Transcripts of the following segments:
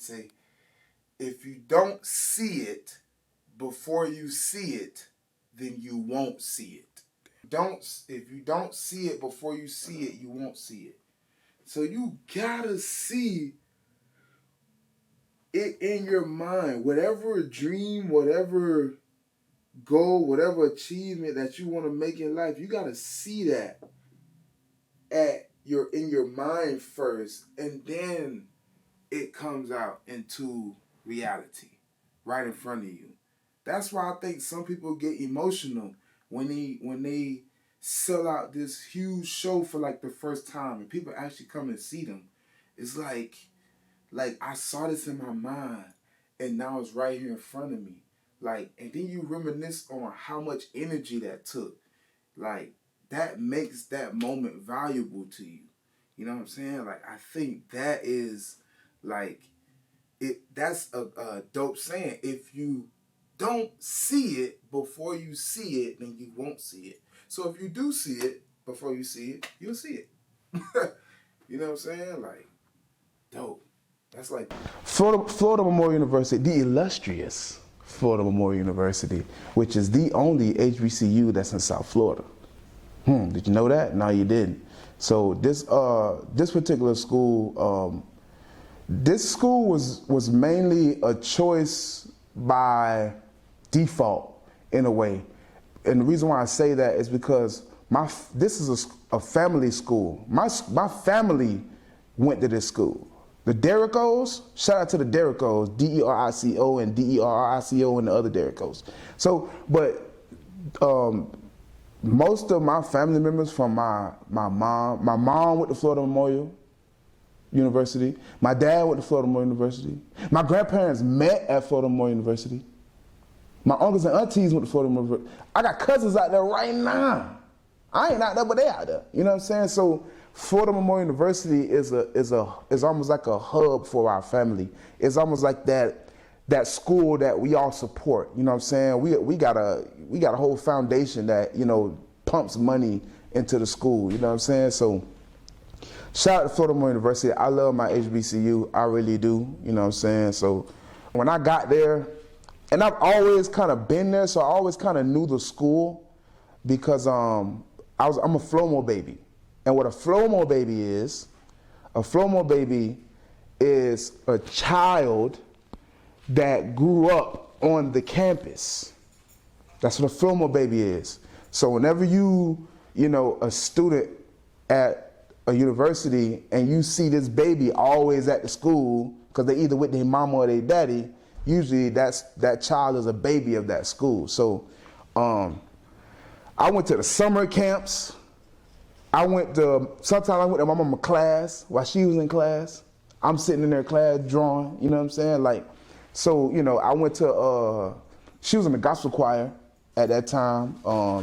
say, if you don't see it before you see it, then you won't see it. If you don't see it before you see it, you won't see it. So you gotta see it in your mind. Whatever dream, whatever goal, whatever achievement that you want to make in life, you gotta see that in your mind first, and then it comes out into reality right in front of you. That's why I think some people get emotional when they sell out this huge show for like the first time and people actually come and see them. It's like I saw this in my mind and now it's right here in front of me. Like, and then you reminisce on how much energy that took. Like, that makes that moment valuable to you. You know what I'm saying? Like, I think that is like that's a dope saying. If you don't see it before you see it, then you won't see it. So if you do see it before you see it, you'll see it. You know what I'm saying? Like, dope. That's like Florida Memorial University, the illustrious Florida Memorial University, which is the only HBCU that's in South Florida. Did you know that? No, you didn't. So this particular school, this school was mainly a choice by default in a way. And the reason why I say that is because this is a family school. My family went to this school. The Derricos, shout out to the Derricos, D-E-R-I-C-O and D-E-R-R-I-C-O and the other Derricos. So, but most of my family members from my mom went to Florida Memorial University. My dad went to Florida Memorial University. My grandparents met at Florida Memorial University. My uncles and aunties went to Florida Memorial University. I got cousins out there right now. I ain't out there, but they out there. You know what I'm saying? So Florida Memorial University is almost like a hub for our family. It's almost like that school that we all support. You know what I'm saying? We got a whole foundation that, you know, pumps money into the school. You know what I'm saying? So shout out to Florida Memorial University. I love my HBCU. I really do. You know what I'm saying? So when I got there, and I've always kind of been there, so I always kind of knew the school because I'm a Flomo baby. And what a Flomo baby is a child that grew up on the campus. That's what a Flomo baby is. So whenever you know, a student at a university and you see this baby always at the school because they either with their mama or their daddy, usually that child is a baby of that school. So I went to the summer camps. Sometimes I went to my mama's class while she was in class. I'm sitting in their class drawing, you know what I'm saying? Like, so, you know, I went to, she was in the gospel choir at that time.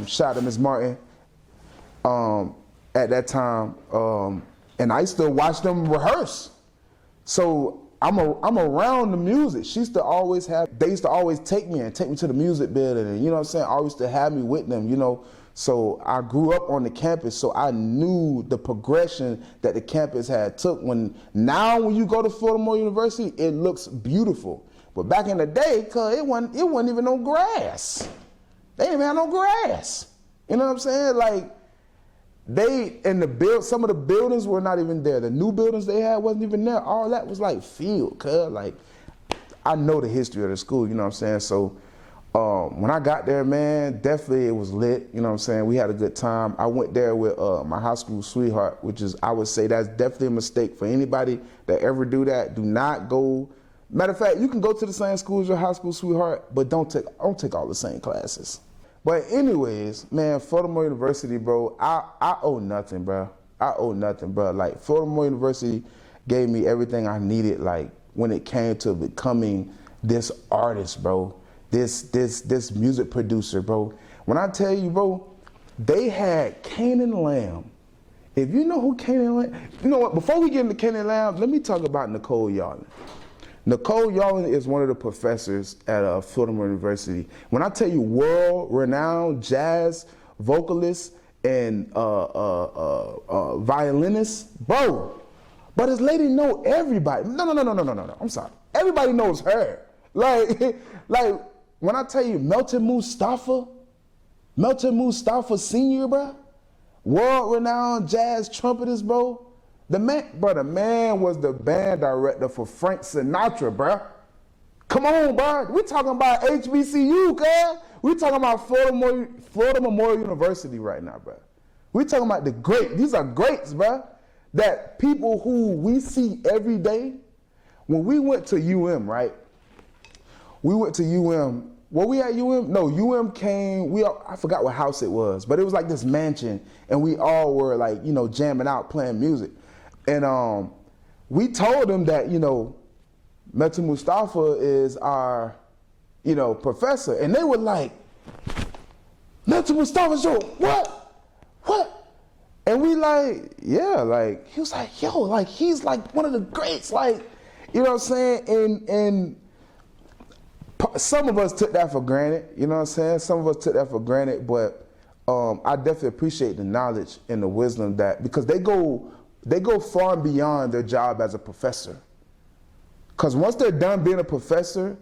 Shout out to Miss Martin at that time. And I used to watch them rehearse. So I'm around the music. They used to always take me to the music building, and you know what I'm saying? Always to have me with them, you know. So I grew up on the campus, so I knew the progression that the campus had took. Now when you go to Florida Memorial University, it looks beautiful. But back in the day, cause it wasn't even no grass. They didn't even have no grass. You know what I'm saying? Like some of the buildings were not even there. The new buildings they had wasn't even there. All that was like field, cuz like I know the history of the school, you know what I'm saying? So when I got there, man, definitely it was lit, you know what I'm saying? We had a good time. I went there with my high school sweetheart, which is, I would say that's definitely a mistake for anybody that ever do that. Do not go. Matter of fact, you can go to the same school as your high school sweetheart, but don't take all the same classes. But anyways, man, Florida Memorial University, bro, I owe nothing, bro. I owe nothing, bro. Like, Florida Memorial University gave me everything I needed, like, when it came to becoming this artist, bro. This music producer, bro. When I tell you, bro, they had Canaan Lamb. If you know who Canaan Lamb, you know what, before we get into Canaan Lamb, let me talk about Nicole Yarlin. Nicole Yarlin is one of the professors at Florida Memorial University. When I tell you world-renowned jazz vocalist and violinist, bro, but this lady know everybody. No, I'm sorry. everybody knows her. Like, like when I tell you Melton Mustafa Sr., bro, world-renowned jazz trumpetist, bro. The man was the band director for Frank Sinatra, bro. Come on, bro. We talking about HBCU, cuz. We talking about Florida Memorial University right now, bro. We talking about the great. These are greats, bro. That people who we see every day. When we went to UM, right? We went to UM. Were we at UM? No, UM came. I forgot what house it was, but it was like this mansion, and we all were like, you know, jamming out, playing music. And we told them that, you know, Melton Mustafa is our, you know, professor. And they were like, Melton Mustafa's your what? And we like, yeah, like, he was like, yo, like, he's like one of the greats, like, you know what I'm saying? And some of us took that for granted, you know what I'm saying? Some of us took that for granted, but I definitely appreciate the knowledge and the wisdom that, because they go far beyond their job as a professor. Because once they're done being a professor,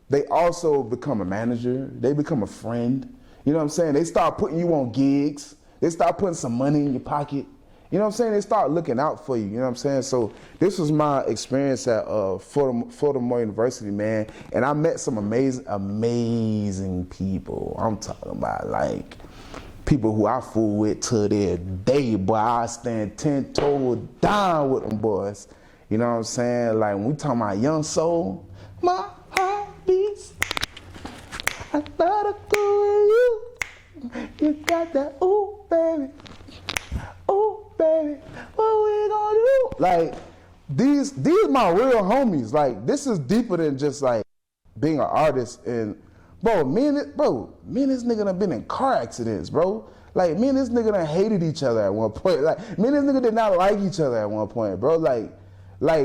they also become a manager, they become a friend, you know what I'm saying? They start putting you on gigs, they start putting some money in your pocket, you know what I'm saying? They start looking out for you, you know what I'm saying? So this was my experience at Florida Memorial University, man, and I met some amazing people. I'm talking about like people who I fool with to their day, boy. I stand 10 toes down with them boys. You know what I'm saying? Like when we talking about young soul, my heart beats. I gotta go with you. You got that ooh baby, what we gonna do? Like these my real homies. Like this is deeper than just like being an artist. And bro, me and this nigga done been in car accidents, bro. Like me and this nigga done hated each other at one point. Like me and this nigga did not like each other at one point, bro. Like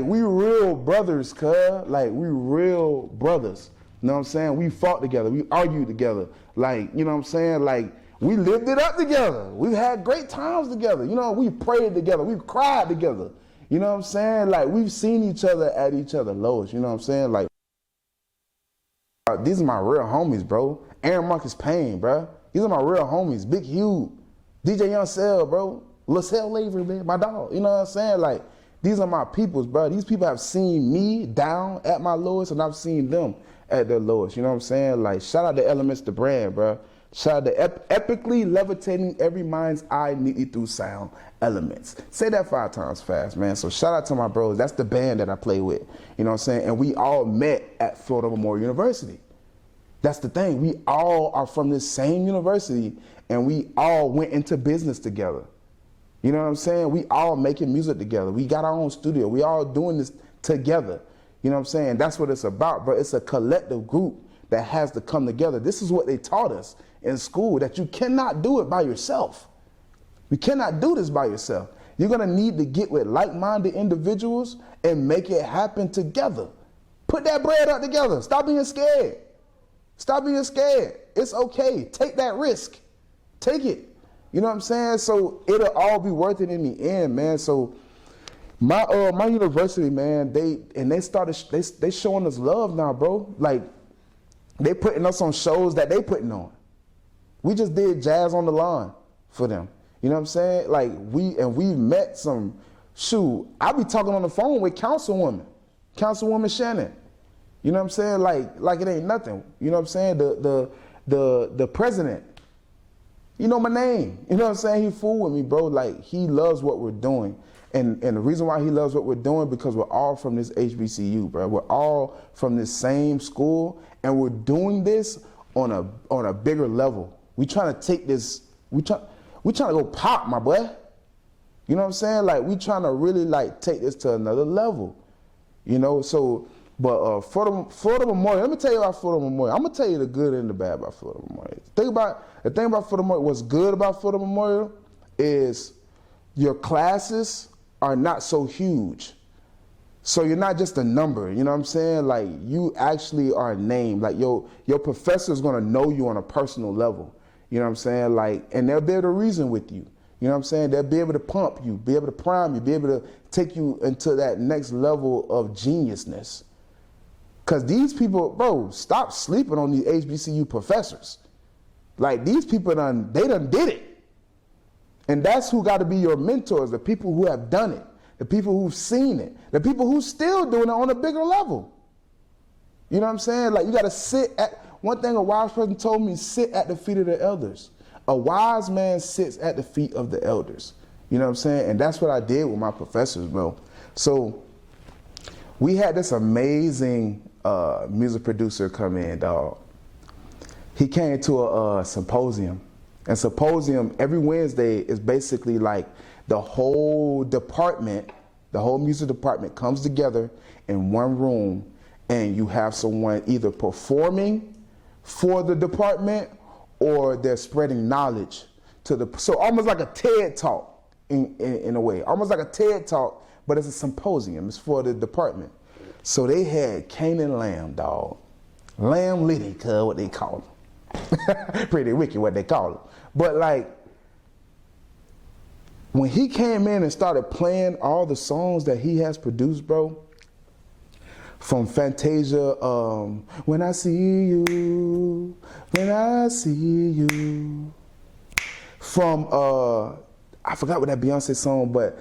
we real brothers, cuz. Like we real brothers. You know what I'm saying? We fought together. We argued together. Like, you know what I'm saying? Like we lived it up together. We've had great times together. You know, we prayed together. We've cried together. You know what I'm saying? Like we've seen each other at each other's lowest. You know what I'm saying? Like these are my real homies, bro. Aaron Marcus Payne, bro. These are my real homies. Big Hugh, DJ Young Cell, bro. LaSalle Lavery, man, my dog. You know what I'm saying? Like, these are my peoples, bro. These people have seen me down at my lowest, and I've seen them at their lowest. You know what I'm saying? Like, shout out to Elements, the brand, bro. Shout out to epically levitating every mind's eye neatly through sound Elements. Say that 5 times fast, man. So shout out to my bros. That's the band that I play with. You know what I'm saying? And we all met at Florida Memorial University. That's the thing. We all are from this same university, and we all went into business together. You know what I'm saying? We all making music together. We got our own studio. We all doing this together. You know what I'm saying? That's what it's about, bro. It's a collective group that has to come together. This is what they taught us in school, that you cannot do it by yourself. You cannot do this by yourself. You're gonna need to get with like-minded individuals and make it happen together. Put that bread up together. Stop being scared. Stop being scared. It's okay. Take that risk. Take it. You know what I'm saying? So it'll all be worth it in the end, man. So my university, man, they showing us love now, bro. Like they putting us on shows that they putting on. We just did Jazz on the Lawn for them. You know what I'm saying? Like we've met some, I be talking on the phone with Councilwoman Shannon. You know what I'm saying? Like it ain't nothing. You know what I'm saying? The president, you know my name. You know what I'm saying? He fool with me, bro. Like he loves what we're doing. And the reason why he loves what we're doing, because we're all from this HBCU, bro. We're all from this same school, and we're doing this on a bigger level. We trying to take this, we trying to go pop, my boy. You know what I'm saying? Like we trying to really like take this to another level. You know, so but Florida Memorial, let me tell you about Florida Memorial. I'm gonna tell you the good and the bad about Florida Memorial. The thing about Florida Memorial, what's good about Florida Memorial is your classes are not so huge. So you're not just a number, you know what I'm saying? Like you actually are a name. Like your professor is gonna know you on a personal level. You know what I'm saying? Like, and they'll be able to reason with you. You know what I'm saying? They'll be able to pump you, be able to prime you, be able to take you into that next level of geniusness. Because these people, bro, stop sleeping on these HBCU professors. Like, these people done did it. And that's who got to be your mentors, the people who have done it, the people who've seen it, the people who still doing it on a bigger level. You know what I'm saying? Like, you got to sit at, one thing a wise person told me, sit at the feet of the elders. A wise man sits at the feet of the elders. You know what I'm saying? And that's what I did with my professors, bro. So we had this amazing music producer come in, dog. He came to a symposium. And symposium every Wednesday is basically like the whole department, the whole music department comes together in one room, and you have someone either performing for the department or they're spreading knowledge to the, so almost like a TED talk in a way, almost like a TED talk, but it's a symposium, it's for the department. So they had Cain and Lamb, dog. Lamb Liddy, cuz what they call him. Pretty wicked what they call him. But like, when he came in and started playing all the songs that he has produced, bro, from Fantasia, When I See You, When I See You, from, I forgot what that Beyonce song, but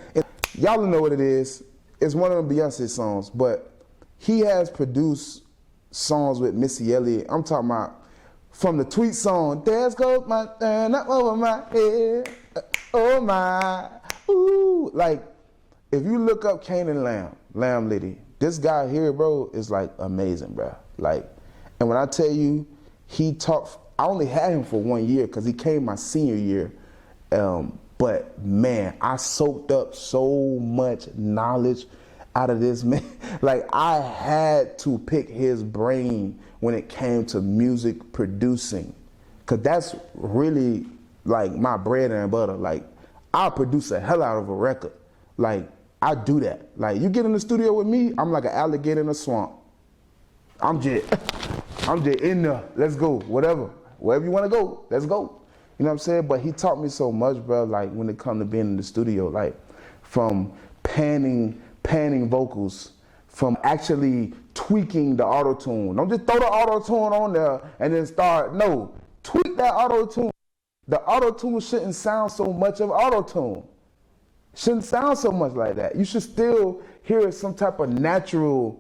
y'all know what it is. It's one of the Beyonce songs, but he has produced songs with Missy Elliott. I'm talking about from the Tweet song, "There's goes my turn up over my head, oh my, ooh." Like, if you look up Cain and Lamb Liddy, this guy here, bro, is like amazing, bro. Like, and when I tell you, he taught, I only had him for 1 year because he came my senior year. But man, I soaked up so much knowledge out of this man. Like, I had to pick his brain when it came to music producing, cause that's really like my bread and butter. Like, I produce a hell out of a record. Like, I do that. Like, you get in the studio with me, I'm like an alligator in a swamp. I'm just in there. Let's go. Wherever you want to go, let's go. You know what I'm saying? But he taught me so much, bro. Like, when it comes to being in the studio, like from panning vocals, from actually tweaking the auto-tune. Don't just throw the auto-tune on there and then start, no, tweak that auto-tune. The auto-tune shouldn't sound so much of auto-tune. Shouldn't sound so much like that. You should still hear some type of natural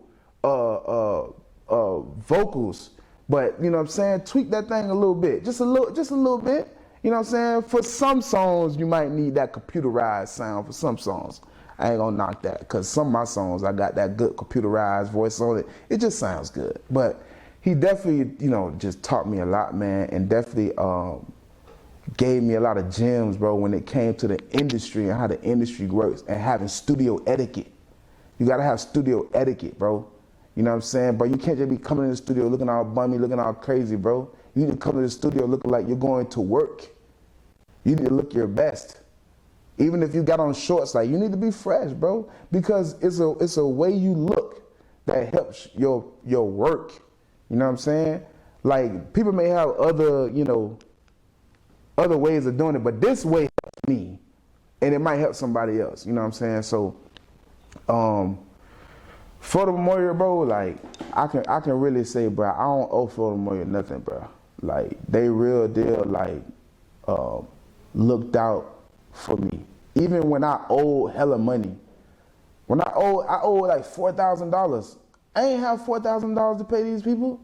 vocals, but you know what I'm saying? Tweak that thing a little bit, just a little bit. You know what I'm saying? For some songs, you might need that computerized sound for some songs. I ain't gonna knock that, because some of my songs, I got that good computerized voice on it. It just sounds good. But he definitely, you know, just taught me a lot, man, and definitely gave me a lot of gems, bro, when it came to the industry and how the industry works and having studio etiquette. You gotta have studio etiquette, bro. You know what I'm saying? But you can't just be coming in the studio looking all bummy, looking all crazy, bro. You need to come to the studio looking like you're going to work. You need to look your best. Even if you got on shorts, like, you need to be fresh, bro, because it's a way you look that helps your work. You know what I'm saying? Like, people may have other, you know, other ways of doing it, but this way helps me, and it might help somebody else. You know what I'm saying? So, for the Memorial, bro, like, I can really say, bro, I don't owe Florida Memorial nothing, bro. Like, they real deal, like, looked out for me. Even when I owed hella money. When I owed like $4,000. I ain't have $4,000 to pay these people.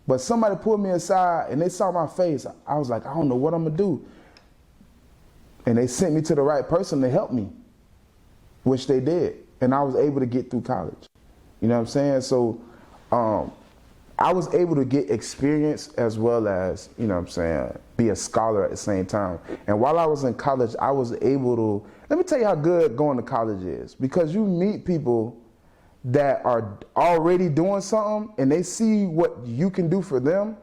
But somebody pulled me aside and they saw my face. I was like, I don't know what I'm gonna do. And they sent me to the right person to help me, which they did. And I was able to get through college. You know what I'm saying? So I was able to get experience as well as, you know what I'm saying, be a scholar at the same time. And while I was in college, I was able to, let me tell you how good going to college is. Because you meet people that are already doing something and they see what you can do for them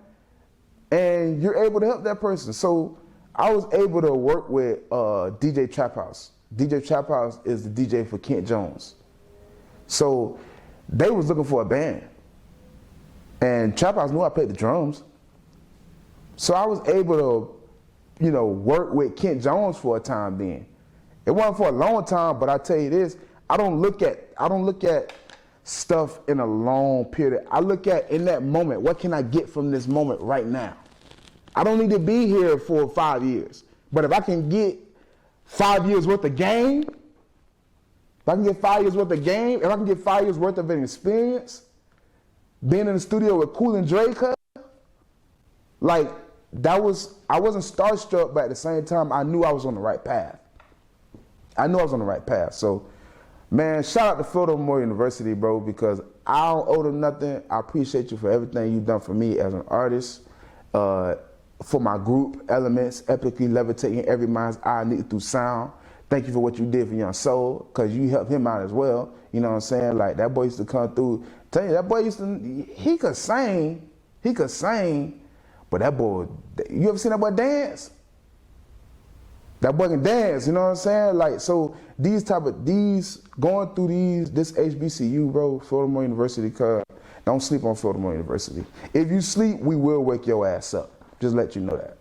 and you're able to help that person. So I was able to work with DJ Trap House. DJ Trap House is the DJ for Kent Jones. So they was looking for a band. And Trap House knew I played the drums. So I was able to, you know, work with Kent Jones for a time being. It wasn't for a long time, but I tell you this, I don't look at stuff in a long period. I look at in that moment, what can I get from this moment right now? I don't need to be here for 5 years. But if I can get 5 years worth of game, if I can get 5 years worth of game, if I can get 5 years worth of an experience, being in the studio with Cool and Drake, like I wasn't starstruck, but at the same time, I knew I was on the right path. So, man, shout out to Florida Memorial University, bro, because I don't owe them nothing. I appreciate you for everything you've done for me as an artist, for my group, Elements, epically levitating every mind's eye needed through sound. Thank you for what you did for Young Soul, because you helped him out as well. You know what I'm saying? Like, that boy used to come through. Tell you, that boy he could sing, but that boy, you ever seen that boy dance? That boy can dance, you know what I'm saying? Like, so going through this HBCU, bro, Florida Memorial University, cuz don't sleep on Florida Memorial University. If you sleep, we will wake your ass up. Just let you know that.